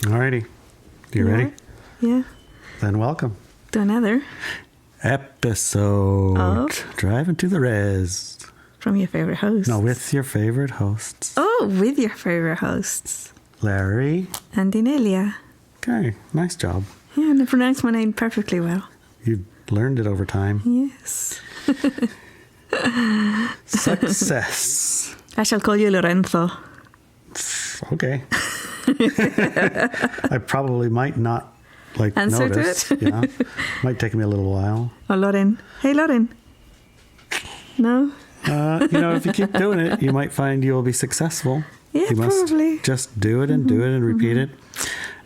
Alrighty. You ready? Yeah. Then welcome To another episode of Driving to the Res. From your favorite hosts. No, with your favorite hosts. Oh, with your favorite hosts. Larry. And Inelia. Okay, nice job. Yeah, and I pronounced my name perfectly well. You learned it over time. Yes. Success. I shall call you Lorenzo. Okay. I probably might not Answer notice. to it? Yeah. Might take me a little while. Oh, Loren. Hey, Loren. No? If you keep doing it, you might find you'll be successful. Yeah, you must probably. just do it and do it and repeat it.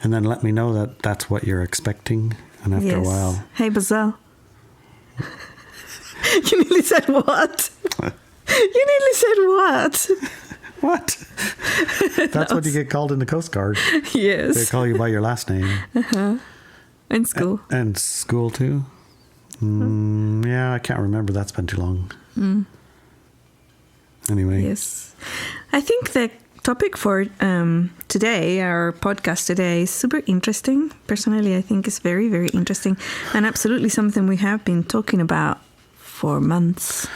And then let me know that that's what you're expecting. And after a while. Hey, Bazal. You nearly said what? You nearly said what? What? That's what you get called in the Coast Guard. Yes. They call you by your last name. Uh-huh. In school. And school too? Yeah, I can't remember. That's been too long. Anyway. Yes. I think the topic for today, our podcast today, is super interesting. Personally, I think it's very, very interesting. And absolutely something we have been talking about for months.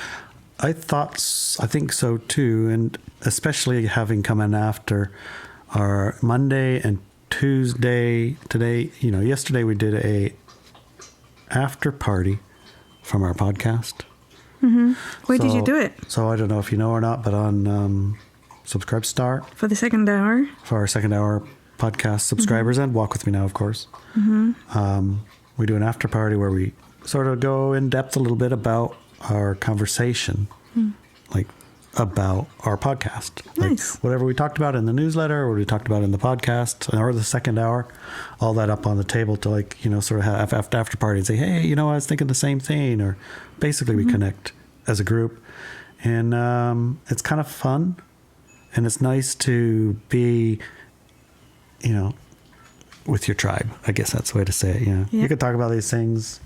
I think so too, and especially having come in after our Monday and Tuesday. Today, yesterday we did a after party from our podcast. Where did you do it? So I don't know if you know or not, but on Subscribe Star For the second hour? for our second hour podcast subscribers and Walk With Me Now, of course. We do an after party where we sort of go in depth a little bit about our conversation, like about our podcast. Nice. Like whatever we talked about in the newsletter or what we talked about in the podcast or the second hour, all that up on the table to sort of have after party and say, hey, I was thinking the same thing. Or basically we connect as a group. And it's kind of fun. And it's nice to be, with your tribe. I guess that's the way to say it. Yeah. You can talk about these things.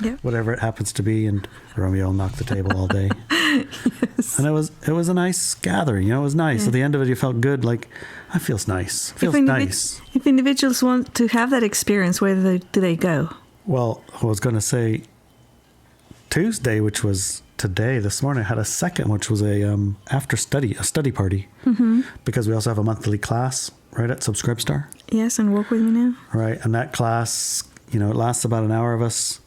Yeah. Whatever it happens to be, and Romeo knocked the table all day. Yes. And it was a nice gathering. It was nice. Yeah. At the end of it, you felt good. Like, it feels nice. It feels nice. If individuals want to have that experience, where do they go? Well, I was going to say Tuesday, which was today, this morning, I had a second, which was a study party, because we also have a monthly class right at Subscribe Star. Yes, and Walk With Me Now. Right, and that class, it lasts about an hour of us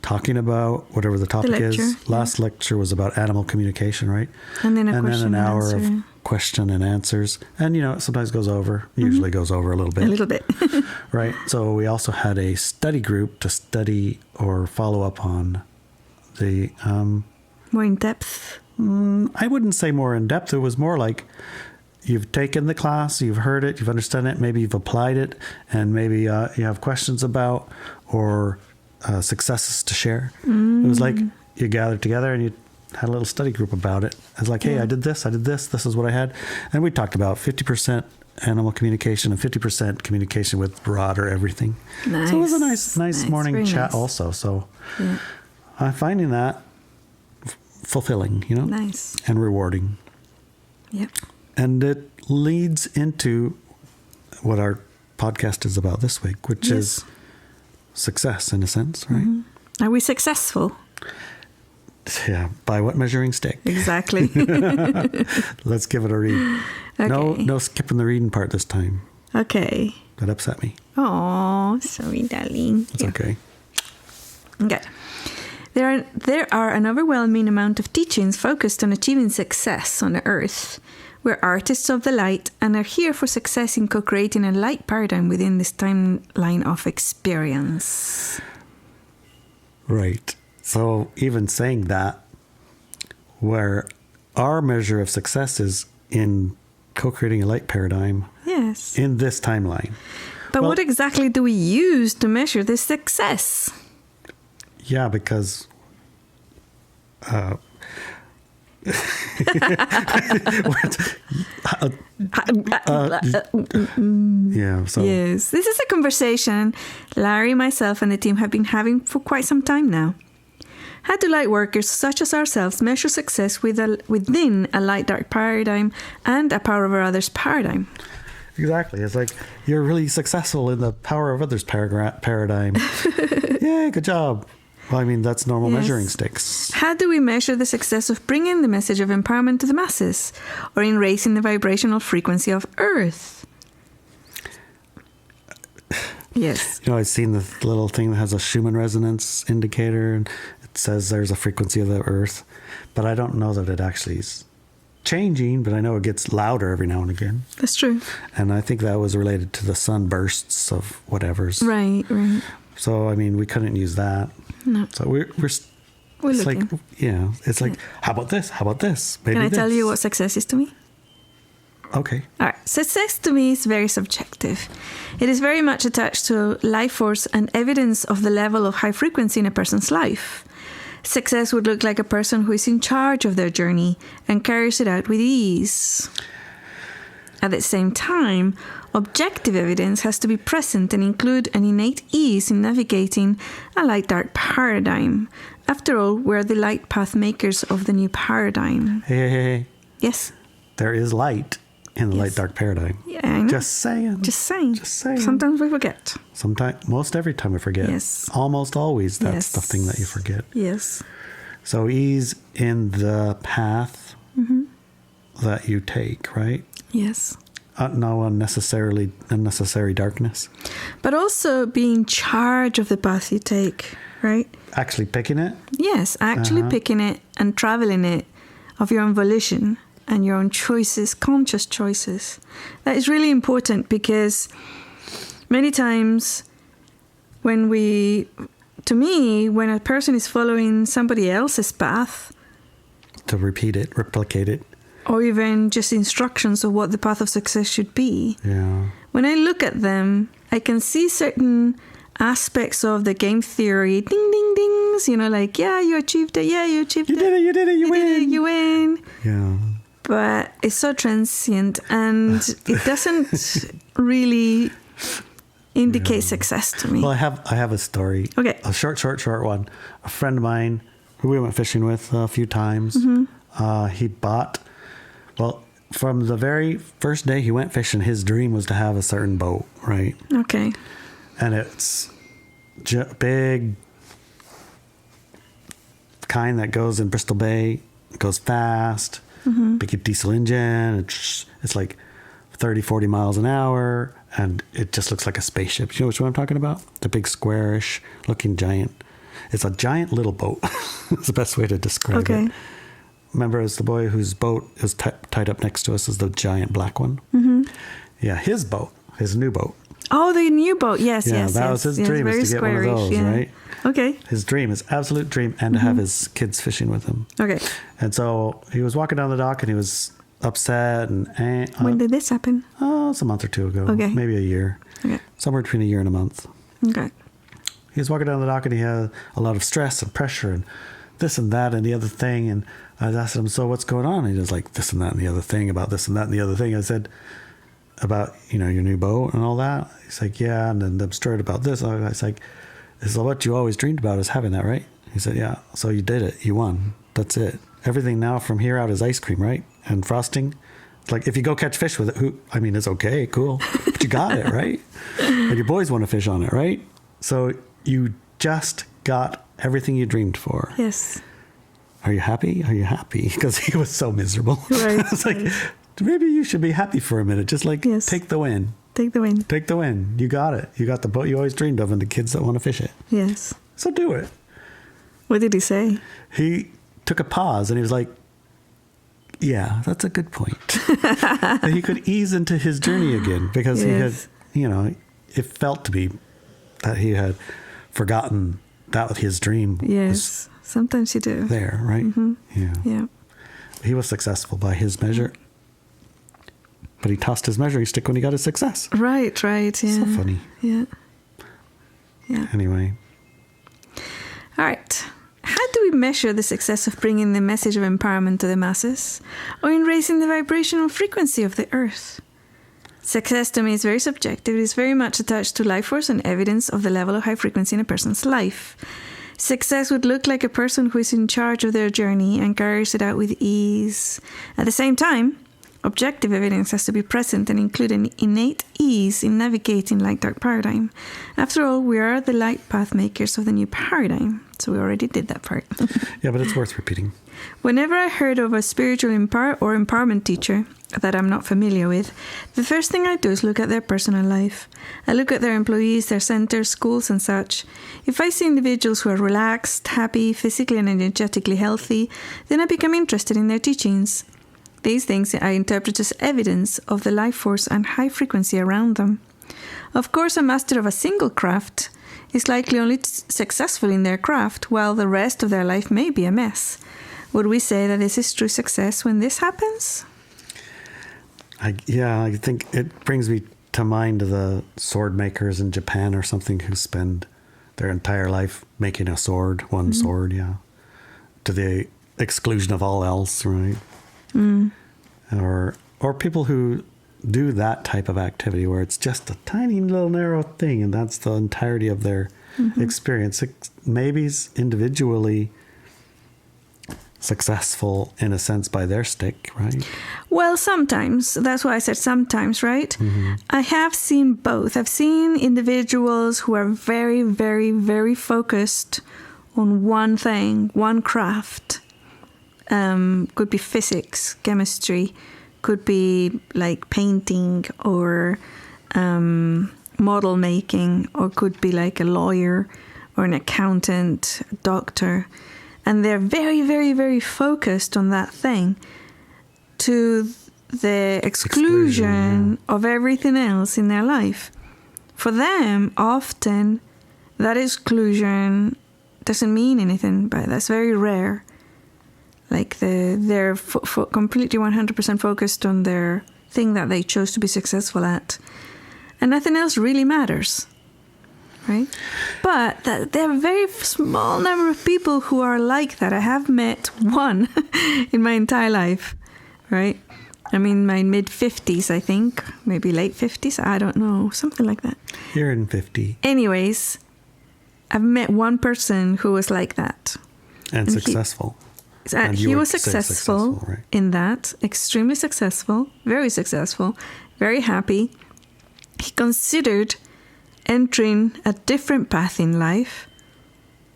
talking about whatever the topic is. Last lecture was about animal communication, right? And then an hour of question and answers. And, it sometimes goes over, usually goes over a little bit. A little bit. Right. So we also had a study group to study or follow up on the... more in depth? I wouldn't say more in depth. It was more like you've taken the class, you've heard it, you've understood it, maybe you've applied it, and maybe you have questions about or... successes to share. It was like you gathered together and you had a little study group about it. It's like, hey, I did this, this is what I had. And we talked about 50% animal communication and 50% communication with broader everything. Nice. So it was a nice morning Very chat nice. also. So I'm finding that fulfilling, Nice. and rewarding. Yep. And it leads into what our podcast is about this week, which is success in a sense, right? Are we successful? Yeah. By what measuring stick? Exactly. Let's give it a read. Okay. No skipping the reading part this time. Okay. That upset me. Oh, sorry, darling. It's okay. Okay. There are an overwhelming amount of teachings focused on achieving success on the earth. We're artists of the light and are here for success in co-creating a light paradigm within this timeline of experience. Right. So even saying that, where our measure of success is in co-creating a light paradigm Yes. in this timeline. But what exactly do we use to measure this success? Yeah, because... yeah. So Yes, this is a conversation Larry, myself, and the team have been having for quite some time now. How do light workers such as ourselves measure success within a light-dark paradigm and a power over others paradigm? Exactly. It's like you're really successful in the power of others paradigm. Yay, good job. Well, I mean, that's normal measuring sticks. How do we measure the success of bringing the message of empowerment to the masses, or in raising the vibrational frequency of Earth? Yes. You know, I've seen the little thing that has a Schumann resonance indicator, and it says there's a frequency of the Earth, but I don't know that it actually is changing, but I know it gets louder every now and again. That's true. And I think that was related to the sunbursts of whatever's. Right. So, I mean, we couldn't use that. No. So we're We're it's looking. like, it's like, how about this? How about this? Maybe Can I this. tell you what success is to me? Okay. All right. Success to me is very subjective. It is very much attached to life force and evidence of the level of high frequency in a person's life. Success would look like a person who is in charge of their journey and carries it out with ease. At the same time, objective evidence has to be present and include an innate ease in navigating a light-dark paradigm. After all, we're the light path makers of the new paradigm. Hey. Yes? There is light in the light-dark paradigm. Yeah, I know. Just saying. Sometimes we forget. Most every time we forget. Yes. Almost always, that's the thing that you forget. Yes. So ease in the path that you take, right? Yes. No unnecessary darkness. But also be in charge of the path you take, right? Actually picking it? Yes, actually picking it and traveling it of your own volition and your own choices, conscious choices. That is really important because many times when a person is following somebody else's path, To repeat it, replicate it. or even just instructions of what the path of success should be, Yeah. when I look at them, I can see certain aspects of the game theory, ding, ding, dings, like, yeah, you achieved it, yeah, you achieved it. You did it, you win. You win. Yeah. But it's so transient and it doesn't really indicate success to me. Well, I have a story. Okay. A short one. A friend of mine who we went fishing with a few times, he bought, from the very first day he went fishing, his dream was to have a certain boat, right? Okay. And it's big kind that goes in Bristol Bay, goes fast, big diesel engine. It's like 30, 40 miles an hour, and it just looks like a spaceship. You know which one I'm talking about? The big squarish looking giant. It's a giant little boat. It's the best way to describe it. Remember, it's the boy whose boat is tied up next to us is the giant black one. Mm-hmm. Yeah, his boat, his new boat. Oh, the new boat. Yes, yeah, yes. that was his dream, is to get one of those, right? Okay. His dream, his absolute dream, and to have his kids fishing with him. Okay. And so he was walking down the dock and he was upset. When did this happen? Oh, it's a month or two ago. Okay. Maybe a year. Okay. Somewhere between a year and a month. Okay. He was walking down the dock and he had a lot of stress and pressure and this and that and the other thing. And I was asking him, so what's going on? And he was like, this and that and the other thing about this and that and the other thing. I said, about, your new boat and all that. He's like, yeah. And then I'm stirred about this. I was like, this is what you always dreamed about, is having that, right? He said, yeah. So you did it. You won. That's it. Everything now from here out is ice cream, right? And frosting. It's like, if you go catch fish with it, it's okay, cool. But you got it, right? And your boys want to fish on it, right? So you just got everything you dreamed for. Yes. Are you happy? Are you happy? Because he was so miserable. Right. I was like, maybe you should be happy for a minute. Just take the win. Take the win. Take the win. You got it. You got the boat you always dreamed of and the kids that want to fish it. Yes. So do it. What did he say? He took a pause and he was like, yeah, that's a good point. And he could ease into his journey again because he had, it felt to be that he had forgotten that his dream Yes. Sometimes you do. there, right? Mm-hmm. Yeah. Yeah. He was successful by his measure. But he tossed his measuring stick when he got his success. Right, yeah. So funny. Yeah. Yeah. Anyway. All right. How do we measure the success of bringing the message of empowerment to the masses, or in raising the vibrational frequency of the earth? Success to me is very subjective. It is very much attached to life force and evidence of the level of high frequency in a person's life. Success would look like a person who is in charge of their journey and carries it out with ease. At the same time, Objective evidence has to be present and include an innate ease in navigating light-dark paradigm. After all, we are the light path makers of the new paradigm. So we already did that part. Yeah, but it's worth repeating. Whenever I heard of a spiritual empowerment teacher that I'm not familiar with, the first thing I do is look at their personal life. I look at their employees, their centers, schools, and such. If I see individuals who are relaxed, happy, physically and energetically healthy, then I become interested in their teachings. These things I interpret as evidence of the life force and high frequency around them. Of course, a master of a single craft is likely only successful in their craft, while the rest of their life may be a mess. Would we say that this is true success when this happens? I think it brings me to mind the sword makers in Japan or something who spend their entire life making a sword, one sword, to the exclusion of all else, right? Or people who do that type of activity where it's just a tiny little narrow thing and that's the entirety of their experience. Maybe individually successful in a sense by their stick, right? Well, sometimes. That's why I said sometimes, right? I have seen both. I've seen individuals who are very, very, very focused on one thing, one craft. Could be physics, chemistry, could be like painting or model making, or could be like a lawyer or an accountant, doctor. And they're very, very, very focused on that thing to the exclusion of everything else in their life. For them, often that exclusion doesn't mean anything, but that's very rare. Like they're completely 100% focused on their thing that they chose to be successful at. And nothing else really matters, right? But there are a very small number of people who are like that. I have met one in my entire life, right? I'm in my mid-50s, I think. Maybe late 50s. I don't know. Something like that. You're in 50. Anyways, I've met one person who was like that. And successful. He was successful right? in that, extremely successful, very happy. He considered entering a different path in life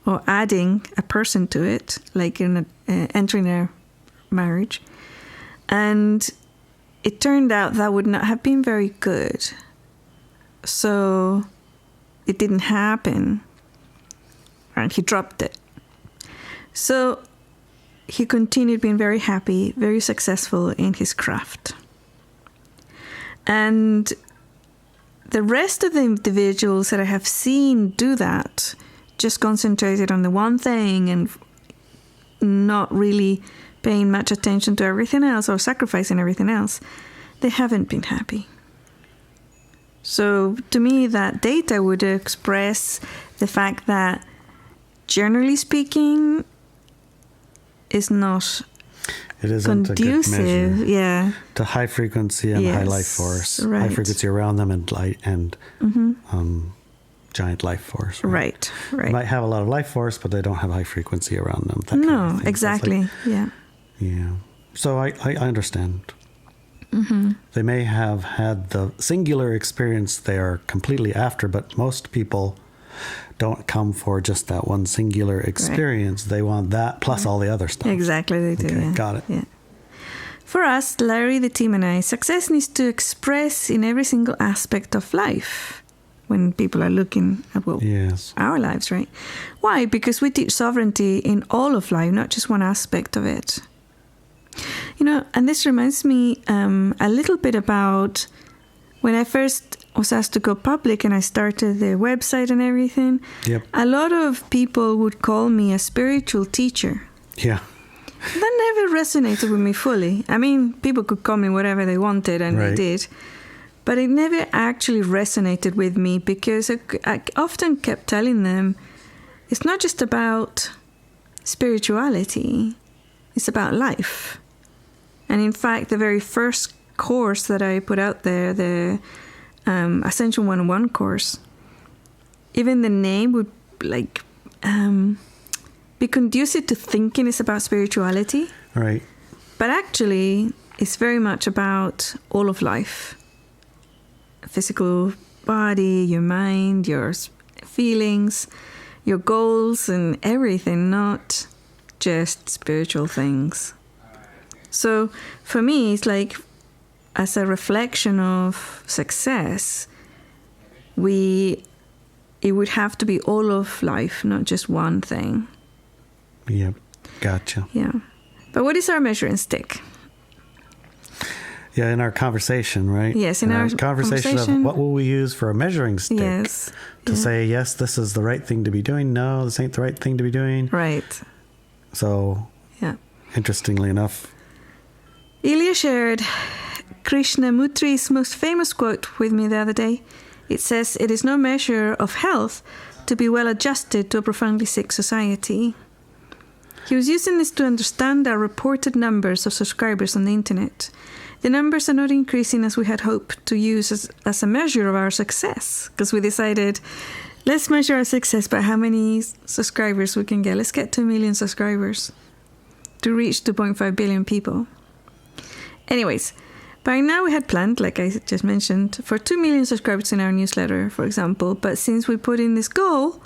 or adding a person to it, like entering a marriage. And it turned out that would not have been very good. So it didn't happen. And he dropped it. So he continued being very happy, very successful in his craft. And the rest of the individuals that I have seen do that, just concentrated on the one thing and not really paying much attention to everything else or sacrificing everything else, they haven't been happy. So to me, that data would express the fact that, generally speaking, is not it isn't conducive, a good measure to high frequency and high life force. Right. High frequency around them and light and giant life force. Right. They might have a lot of life force, but they don't have high frequency around them. No, exactly. Yeah. So I understand. They may have had the singular experience they are completely after, but most people don't come for just that one singular experience. Right. They want that plus all the other stuff. Exactly, they do. Okay, got it. Yeah. For us, Larry, the team, and I, success needs to express in every single aspect of life when people are looking at our lives, right? Why? Because we teach sovereignty in all of life, not just one aspect of it. And this reminds me a little bit about when I first was asked to go public and I started the website and everything. Yep. A lot of people would call me a spiritual teacher. Yeah. That never resonated with me fully. I mean, people could call me whatever they wanted, and they did. But it never actually resonated with me because I often kept telling them, it's not just about spirituality, it's about life. And in fact, the very first course that I put out there, the Ascension 101 course, even the name would be conducive to thinking it's about spirituality. Right. But actually, is very much about all of life. Physical body, your mind, your feelings, your goals and everything, not just spiritual things. So for me, it's like, as a reflection of success, it would have to be all of life, not just one thing. Yeah, gotcha. Yeah. But what is our measuring stick? Yeah, in our conversation, right? Yes, in our conversation of what will we use for a measuring stick? Yes. To say, yes, this is the right thing to be doing. No, this ain't the right thing to be doing. Right. So, yeah. Interestingly enough, Inelia shared Krishamurti's most famous quote with me the other day. It says, "It is no measure of health to be well adjusted to a profoundly sick society." He was using this to understand our reported numbers of subscribers on the internet. The numbers are not increasing as we had hoped to use as a measure of our success, because we decided, let's measure our success by how many subscribers we can get. Let's get 2 million subscribers to reach 2.5 billion people. Anyways, by now we had planned, like I just mentioned, for 2 million subscribers in our newsletter, for example. But since we put in this goal,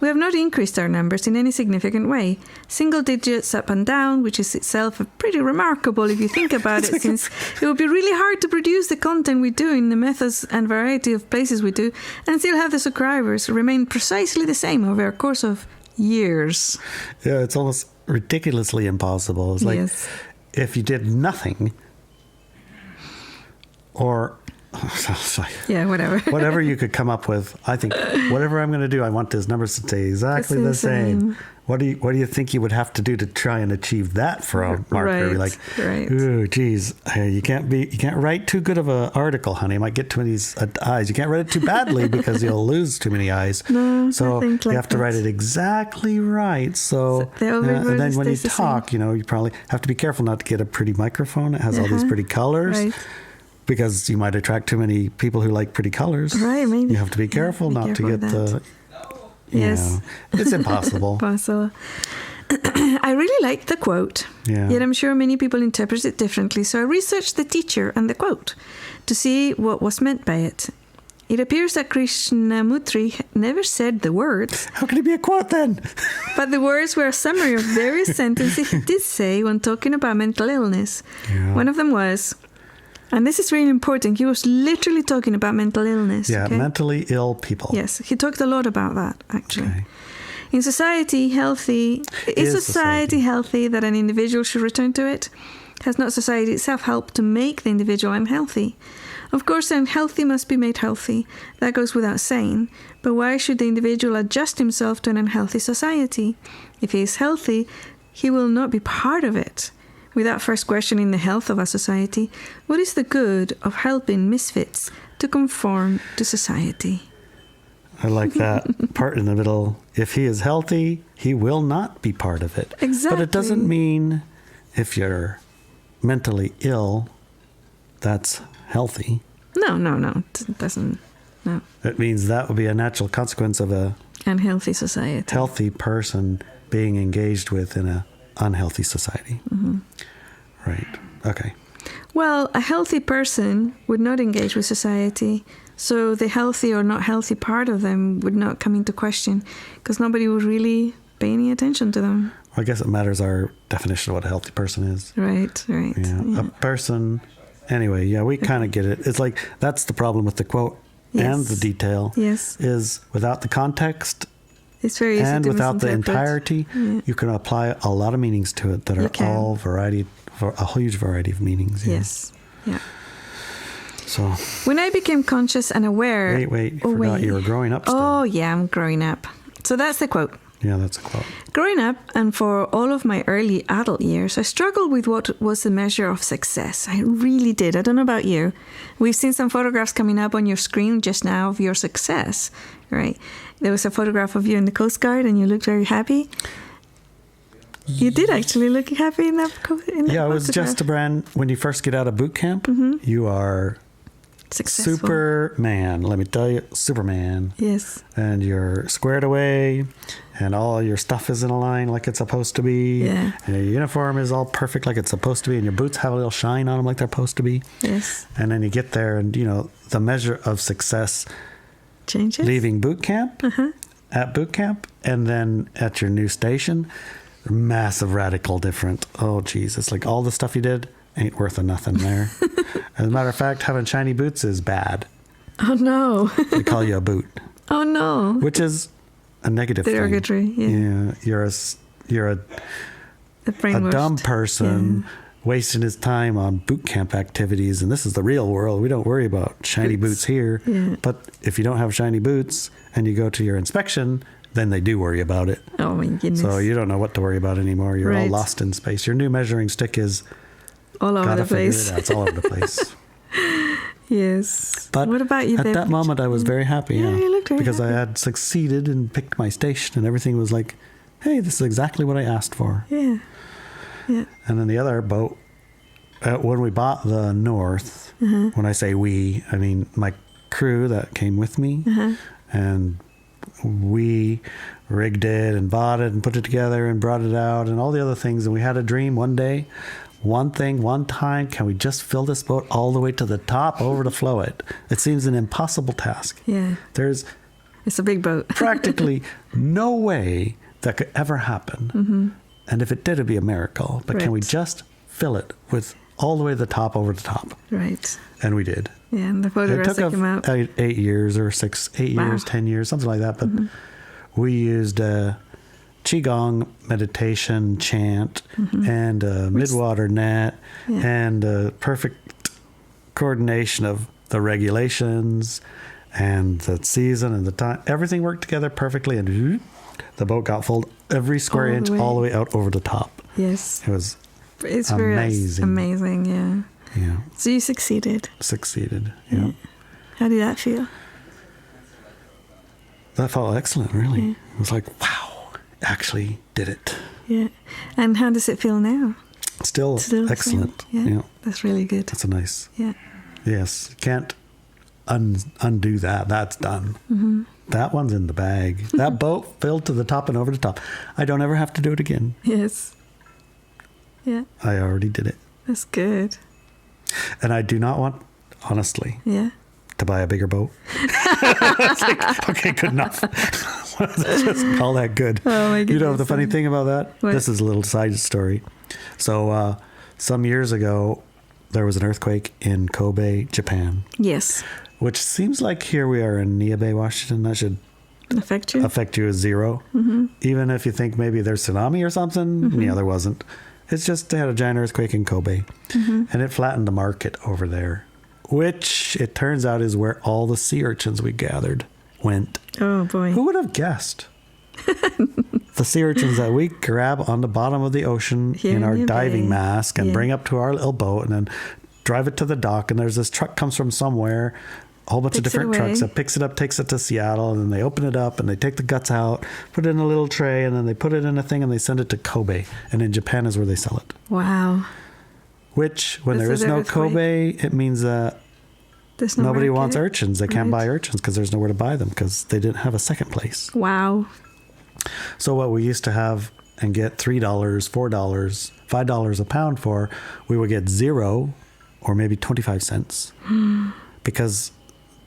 we have not increased our numbers in any significant way. Single digits up and down, which is itself pretty remarkable if you think about it, since it would be really hard to produce the content we do in the methods and variety of places we do and still have the subscribers remain precisely the same over a course of years. Yeah, it's almost ridiculously impossible. It's like, yes. If you did nothing, or yeah, whatever you could come up with, I think whatever I'm going to do, I want those numbers to stay exactly the same. What do you think you would have to do to try and achieve that for a marketer? Right, You're like, right. Ooh, geez, you can't write too good of an article, honey. You might get too many eyes. You can't write it too badly because you'll lose too many eyes. No, so I think you have to write it exactly right. So and then when you talk, you probably have to be careful not to get a pretty microphone that has all these pretty colors. Right. Because you might attract too many people who like pretty colors. Right, maybe. You have to be careful not to get the... Yes. It's impossible. Impossible. I really like the quote. Yeah. Yet I'm sure many people interpret it differently. So I researched the teacher and the quote to see what was meant by it. It appears that Krishamurti never said the words. How can it be a quote then? But the words were a summary of various sentences he did say when talking about mental illness. Yeah. One of them was... And this is really important. He was literally talking about mental illness. Yeah, okay? Mentally ill people. Yes, he talked a lot about that, actually. Okay. Is society healthy that an individual should return to it? Has not society itself helped to make the individual unhealthy? Of course, the unhealthy must be made healthy. That goes without saying. But why should the individual adjust himself to an unhealthy society? If he is healthy, he will not be part of it. Without first questioning the health of a society, what is the good of helping misfits to conform to society? I like that part in the middle. If he is healthy, he will not be part of it. Exactly. But it doesn't mean if you're mentally ill, that's healthy. No. It doesn't. No. It means that would be a natural consequence of a unhealthy society. Healthy person being engaged with in a unhealthy society. Mm-hmm. Right. Okay. Well, a healthy person would not engage with society, so the healthy or not healthy part of them would not come into question because nobody would really pay any attention to them. Well, I guess it matters our definition of what a healthy person is. Right. Yeah. A person. Anyway, yeah, we kind of get it. It's like that's the problem with the quote and the detail. Yes. Is without the context. It's very easy and to without the entirety, you can apply a lot of meanings to it that are all a huge variety of meanings. Yes. Yeah. So when I became conscious and aware... Wait, you forgot you were growing up still. Oh, yeah, I'm growing up. So that's the quote. Yeah, that's a quote. Growing up and for all of my early adult years, I struggled with what was the measure of success. I really did. I don't know about you. We've seen some photographs coming up on your screen just now of your success, right? There was a photograph of you in the Coast Guard and you looked very happy. You did actually look happy in that photograph. It was just when you first get out of boot camp, you are Successful. Superman. Let me tell you, Superman. Yes. And you're squared away, and all your stuff is in a line like it's supposed to be. Yeah. And your uniform is all perfect like it's supposed to be, and your boots have a little shine on them like they're supposed to be. Yes. And then you get there, and the measure of success Changes. leaving boot camp, at boot camp, and then at your new station, massive radical different. Oh, geez. It's like all the stuff you did ain't worth a nothing there. As a matter of fact, having shiny boots is bad. Oh, no. They call you a boot. Oh, no. Which is a negative Derogatory, thing. yeah. You're a dumb person wasting his time on boot camp activities, and this is the real world. We don't worry about shiny boots here. Yeah. But if you don't have shiny boots and you go to your inspection, then they do worry about it. Oh, my goodness. So you don't know what to worry about anymore. You're all Right. lost in space. Your new measuring stick is all over gotta the figure place. it out. It's all over the place. Yes. But what about you at there? that moment, I was very happy. Yeah, you looked very because I happy. had succeeded and picked my station, and everything was like, hey, this is exactly what I asked for. Yeah. Yeah. And then the other boat, when we bought the North, when I say we, I mean my crew that came with me, and we rigged it and bought it and put it together and brought it out and all the other things. And we had a dream one day, one thing, one time, can we just fill this boat all the way to the top over to flow it? It seems an impossible task. Yeah. There's It's a big boat. practically no way that could ever happen. And if it did, it'd be a miracle. But can we Right. just fill it with all the way to the top over the top? Right. And we did. Yeah, and the It photographs took that came out. 8 years or 8 Wow. years, 10 years, something like that. But we used a Qigong meditation chant and a midwater net and a perfect coordination of the regulations and the season and the time. Everything worked together perfectly, and the boat got filled every square All the inch way. all the way out over the top. Yes. It was It's amazing. amazing, yeah. So you succeeded. Succeeded. Yeah. How did that feel? That felt excellent, really. It was like, wow, actually did it. Yeah. And how does it feel now? Still excellent. Yeah. That's really good. That's a nice. Yeah. Yes. You can't undo that. That's done. That one's in the bag. That boat filled to the top and over the top. I don't ever have to do it again. Yes. Yeah. I already did it. That's good. And I do not want, honestly, Yeah. to buy a bigger boat. It's like, okay, good enough. Let's just call that good. Oh my You know the goodness. funny thing about that? What? This is a little side story. So some years ago, there was an earthquake in Kobe, Japan, Yes. which seems like here we are in Nia Bay, Washington. That should Affect you? affect you as zero. Even if you think maybe there's tsunami or something. Yeah, there wasn't. It's just they had a giant earthquake in Kobe, and it flattened the market over there, which it turns out is where all the sea urchins we gathered went. Oh boy. Who would have guessed? The sea urchins that we grab on the bottom of the ocean Here in our in the diving bay. mask and Yeah. bring up to our little boat and then drive it to the dock. And there's this truck comes from somewhere, a whole bunch of Picks it different trucks away. that picks it up, takes it to Seattle, and then they open it up and they take the guts out, put it in a little tray, and then they put it in a thing and they send it to Kobe. And in Japan is where they sell it. Wow. Which, when This there is is no earthquake. Kobe, it means that There's no nobody market. wants urchins. They can't Right. buy urchins because there's nowhere to buy them because they didn't have a second place. Wow. So what we used to have and get $3, $4, $5 a pound for, we would get 0 or maybe 25 cents because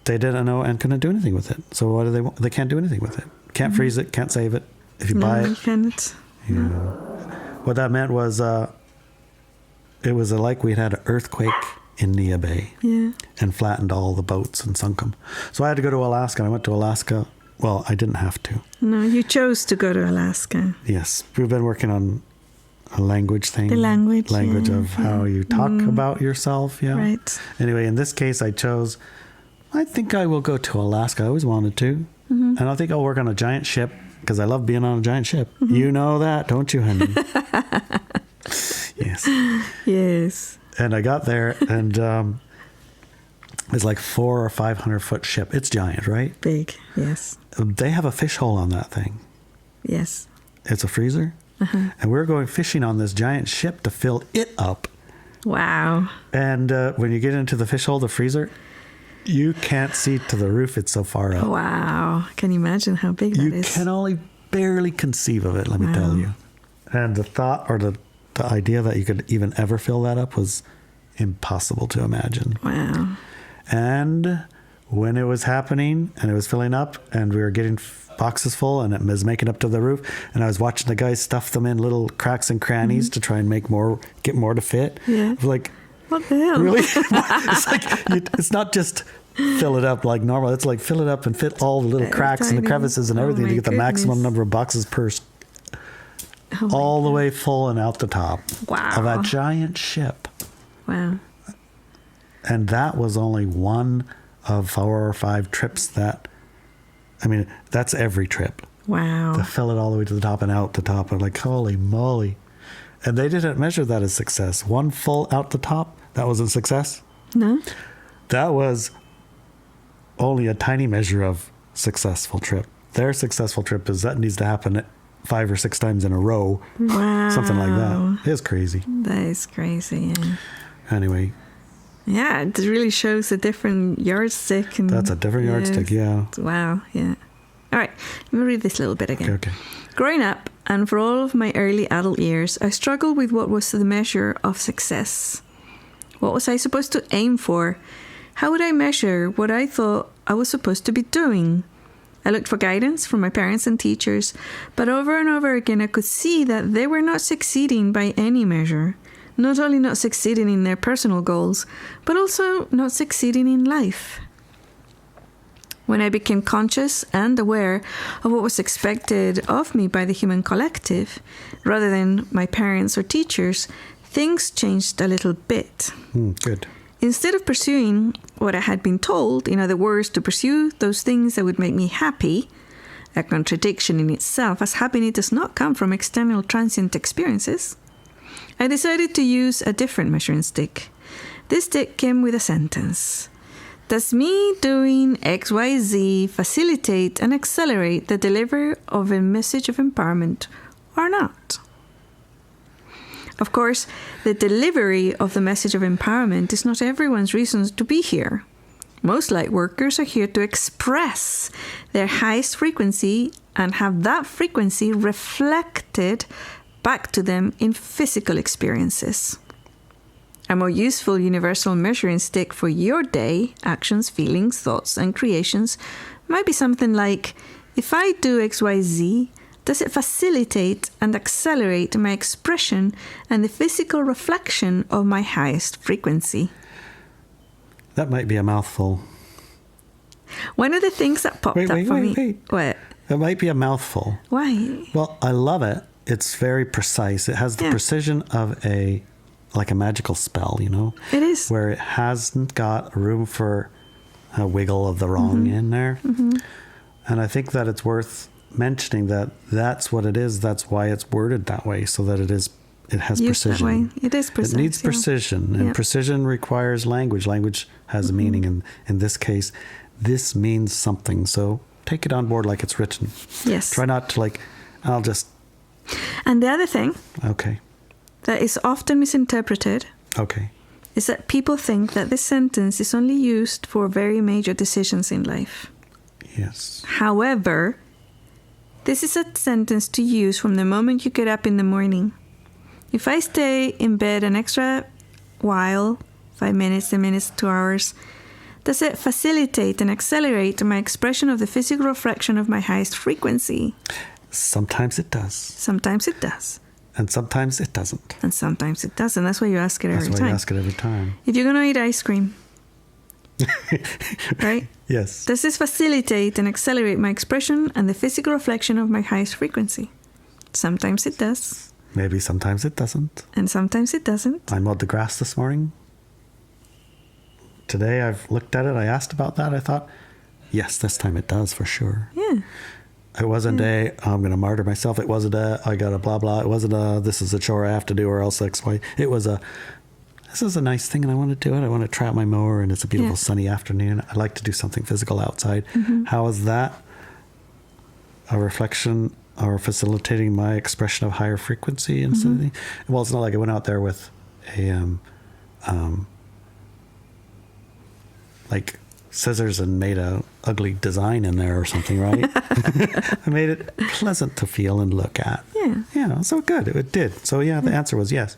they didn't know and couldn't do anything with it. So what do they want? They can't do anything with it. Can't freeze it. Can't save it. If you buy you it, can't. what that meant was it was like we'd had an earthquake in Nia Bay Yeah. and flattened all the boats and sunk them. So I had to go to Alaska. And I went to Alaska. Well, I didn't have to. No, you chose to go to Alaska. Yes, we've been working on a language thing. The language, Language yeah, of how you talk about yourself. Yeah. Right. Anyway, in this case, I think I will go to Alaska. I always wanted to. And I think I'll work on a giant ship because I love being on a giant ship. You know that, don't you, honey? Yes. Yes. And I got there and it's like 400 or 500 foot ship. It's giant, right? Big. Yes. They have a fish hole on that thing. Yes. It's a freezer. And we were going fishing on this giant ship to fill it up. Wow. And when you get into the fish hole, the freezer, You can't see to the roof. It's so far up. Wow. Can you imagine how big that You is? can only barely conceive of it, let me tell you. And the thought or the idea that you could even ever fill that up was impossible to imagine. Wow. And when it was happening and it was filling up and we were getting boxes full and it was making up to the roof, and I was watching the guys stuff them in little cracks and crannies to try and get more to fit. Yeah. I was like, What the hell? really? It's like, it's not just fill it up like normal. It's like fill it up and fit all the little cracks and the tiny. crevices and Oh everything my to get the maximum goodness. number of boxes per Oh my all the God. way full and out the top Wow. of a giant ship. Wow. And that was only one of 4 or 5 trips that's every trip. Wow. To fill it all the way to the top and out the top. I'm like, holy moly. And they didn't measure that as success. One full out the top, that wasn't success. No? That was only a tiny measure of successful trip. Their successful trip is that needs to happen 5 or 6 times in a row. Wow. Something like that. It's crazy. That is crazy. Yeah. Anyway, Yeah, it really shows a different yardstick. And that's a different yardstick, yeah. Wow, yeah. All right, let me read this little bit again. Okay. Growing up, and for all of my early adult years, I struggled with what was the measure of success. What was I supposed to aim for? How would I measure what I thought I was supposed to be doing? I looked for guidance from my parents and teachers, but over and over again I could see that they were not succeeding by any measure. Not only not succeeding in their personal goals, but also not succeeding in life. When I became conscious and aware of what was expected of me by the human collective, rather than my parents or teachers, things changed a little bit. Good. Instead of pursuing what I had been told, in other words, to pursue those things that would make me happy, a contradiction in itself, as happiness does not come from external transient experiences, I decided to use a different measuring stick. This stick came with a sentence. Does me doing XYZ facilitate and accelerate the delivery of a message of empowerment or not? Of course, the delivery of the message of empowerment is not everyone's reason to be here. Most light workers are here to express their highest frequency and have that frequency reflected back to them in physical experiences. A more useful universal measuring stick for your day, actions, feelings, thoughts, and creations might be something like, if I do XYZ, does it facilitate and accelerate my expression and the physical reflection of my highest frequency? That might be a mouthful. One of the things that popped up for me... What? It might be a mouthful. Why? Well, I love it. It's very precise. It has the precision of a magical spell, you know? It is. Where it hasn't got room for a wiggle of the wrong in there. Mm-hmm. And I think that it's worth mentioning that that's what it is. That's why it's worded that way, so that it has precision. That way. It is precise. It needs precision, and precision requires language. Language has a meaning, and in this case, this means something. So take it on board like it's written. Yes. Try not to I'll just... And the other thing Okay. that is often misinterpreted Okay. is that people think that this sentence is only used for very major decisions in life. Yes. However, this is a sentence to use from the moment you get up in the morning. If I stay in bed an extra while, 5 minutes, 10 minutes, 2 hours, does it facilitate and accelerate my expression of the physical reflection of my highest frequency? Sometimes it does. Sometimes it does. And sometimes it doesn't. And sometimes it doesn't. That's why you ask it every time. That's why you ask it every time. If you're going to eat ice cream, right? Yes. Does this facilitate and accelerate my expression and the physical reflection of my highest frequency? Sometimes it does. Maybe sometimes it doesn't. And sometimes it doesn't. I mowed the grass this morning. Today I've looked at it. I asked about that. I thought, yes, this time it does for sure. Yeah. It wasn't I'm going to martyr myself. It wasn't I got a blah, blah. It wasn't this is a chore I have to do or else X, Y. It was this is a nice thing and I want to do it. I want to try out my mower and it's a beautiful sunny afternoon. I like to do something physical outside. Mm-hmm. How is that a reflection or facilitating my expression of higher frequency and something? Well, it's not like I went out there with a, scissors and made a ugly design in there or something, right? I made it pleasant to feel and look at. Yeah, so good. It did. So yeah, the answer was yes.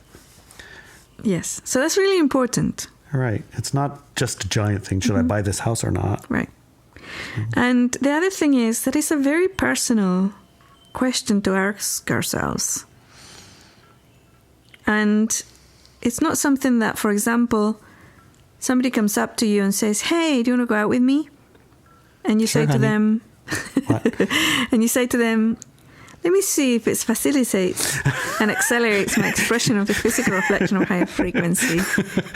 Yes. So that's really important. Right. It's not just a giant thing. Should I buy this house or not? Right. And the other thing is that it's a very personal question to ask ourselves. And it's not something that, for example, somebody comes up to you and says, hey, do you want to go out with me? And you Sure, say to honey. them, What? and you say to them, let me see if it facilitates and accelerates my expression of the physical reflection of higher frequency.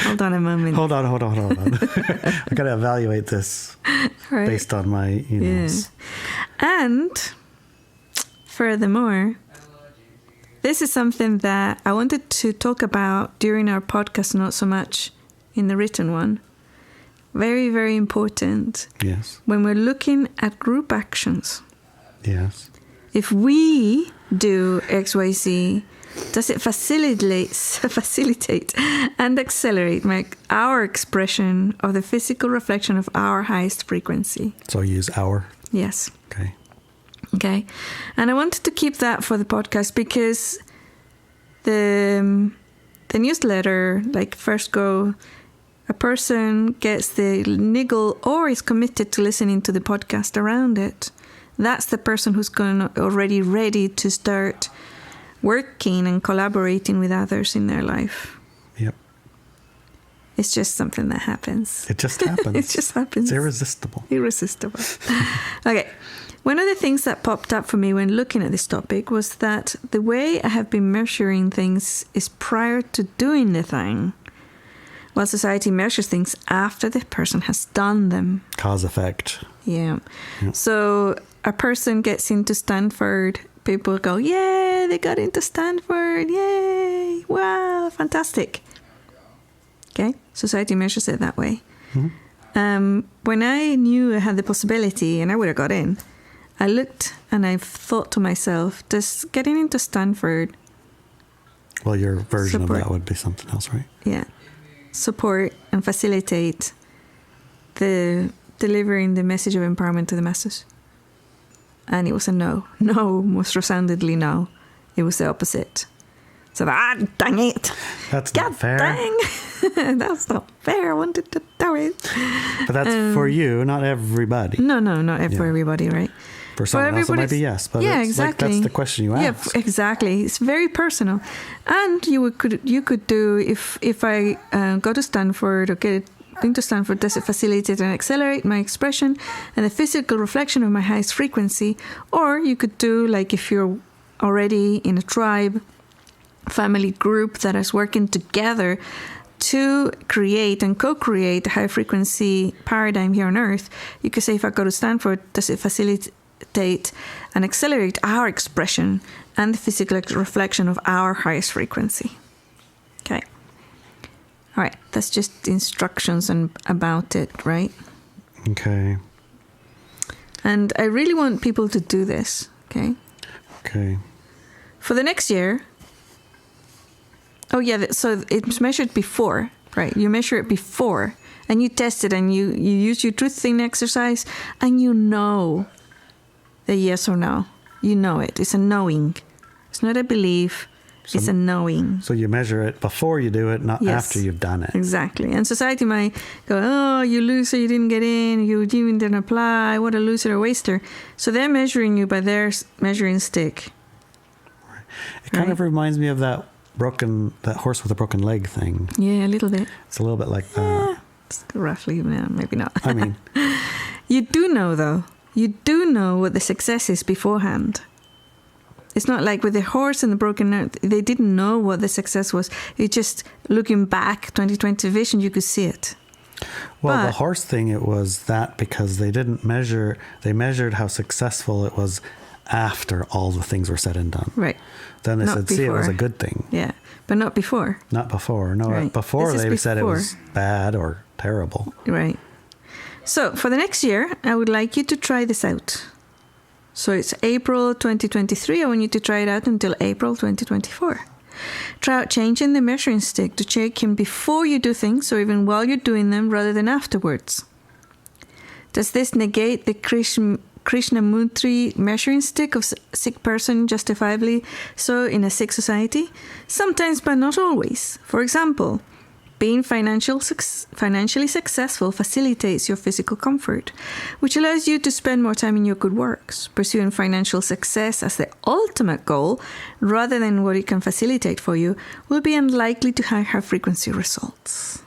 Hold on a moment. Hold on. I got to evaluate this Right. based on my, Yeah. And furthermore, this is something that I wanted to talk about during our podcast, not so much in the written one. Very, very important. Yes. When we're looking at group actions, Yes. if we do XYZ, does it facilitate and accelerate our expression of the physical reflection of our highest frequency? So use our. Yes. Okay. Okay. And I wanted to keep that for the podcast because the newsletter, like First Go, a person gets the niggle or is committed to listening to the podcast around it. That's the person who's already ready to start working and collaborating with others in their life. Yep. It's just something that happens. It just happens. It just happens. It's irresistible. Irresistible. Okay. One of the things that popped up for me when looking at this topic was that the way I have been measuring things is prior to doing the thing, while society measures things after the person has done them. Cause effect. Yeah. So a person gets into Stanford, people go, yeah, they got into Stanford, yay, wow, fantastic. Okay, society measures it that way. When I knew I had the possibility and I would have got in, I looked and I thought to myself, does getting into Stanford, Well, your version Support. of that would be something else, right? yeah, support and facilitate the delivering the message of empowerment to the masses? And it was a no. No, most resoundingly no. It was the opposite. So, dang it. That's God not fair. dang. That's not fair. I wanted to do it. But that's for you, not everybody. No, not for everybody, right? For someone else, it might be yes. But yeah, it's exactly. like that's the question you ask. Yeah, exactly. It's very personal. And you could do, if I go to Stanford or get into Stanford, does it facilitate and accelerate my expression and the physical reflection of my highest frequency? Or you could do, like, if you're already in a tribe, family group that is working together to create and co-create a high frequency paradigm here on Earth, you could say, if I go to Stanford, does it facilitate and accelerate our expression and the physical reflection of our highest frequency? Okay. All right. That's just instructions and about it, right? Okay. And I really want people to do this. Okay. Okay. For the next year. Oh, yeah. So it's measured before, right? You measure it before and you test it and you use your truth-in exercise and you know the yes or no. You know it. It's a knowing. It's not a belief. It's a knowing. So you measure it before you do it, not Yes. after you've done it. Exactly. And society might go, oh, you loser, you didn't get in, you even didn't apply, what a loser or waster. So they're measuring you by their measuring stick. It kind of reminds me of that horse with a broken leg thing. Yeah, a little bit. It's a little bit like that. It's roughly, no, maybe not. I mean, You do know, though. You do know what the success is beforehand. It's not like with the horse and the broken earth, they didn't know what the success was. It's just looking back, 2020 vision, you could see it. well, the But- horse thing, it was that because they didn't measure, they measured how successful it was after all the things were said and done. Right. Then they Not said, see, it was a before. good thing. Yeah. But not before. Not before. No, Right. before This is they said it before. was bad or terrible. Right. So for the next year, I would like you to try this out. So it's April 2023. I want you to try it out until April 2024. Try out changing the measuring stick to check in before you do things or even while you're doing them rather than afterwards. Does this negate the Krishamurti measuring stick of sick person justifiably so in a sick society? Sometimes, but not always. For example, being financially successful facilitates your physical comfort, which allows you to spend more time in your good works. Pursuing financial success as the ultimate goal, rather than what it can facilitate for you, will be unlikely to have high-frequency results.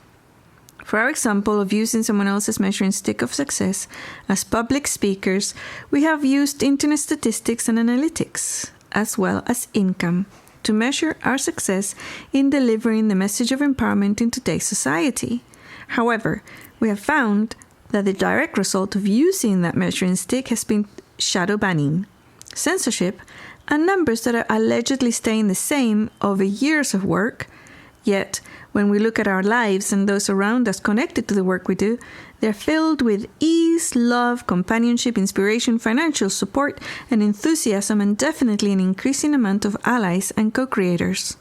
For our example of using someone else's measuring stick of success as public speakers, we have used internet statistics and analytics, as well as income, to measure our success in delivering the message of empowerment in today's society. However, we have found that the direct result of using that measuring stick has been shadow banning, censorship, and numbers that are allegedly staying the same over years of work. Yet, when we look at our lives and those around us connected to the work we do, they're filled with ease, love, companionship, inspiration, financial support, and enthusiasm, and definitely an increasing amount of allies and co-creators.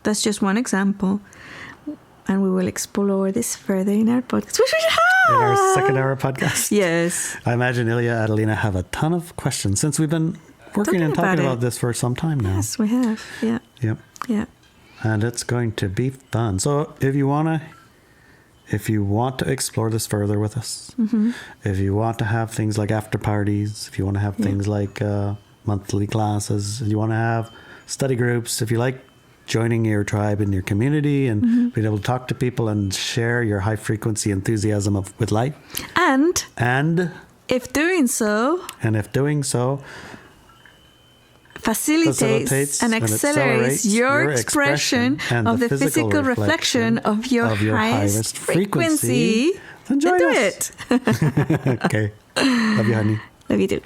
That's just one example. And we will explore this further in our podcast, which we have! In our second hour podcast. Yes. I imagine Ilya and Adelina have a ton of questions since we've been working and talking about this for some time now. Yes, we have. Yeah. Yep. Yeah. And it's going to be fun. So if you want to explore this further with us, if you want to have things like after parties, if you want to have things like monthly classes, if you want to have study groups, if you like joining your tribe in your community and being able to talk to people and share your high frequency enthusiasm with life. And if doing so facilitates and accelerates your expression of the physical reflection of your highest frequency, then join do us. it. Okay. Love you, honey. Love you too.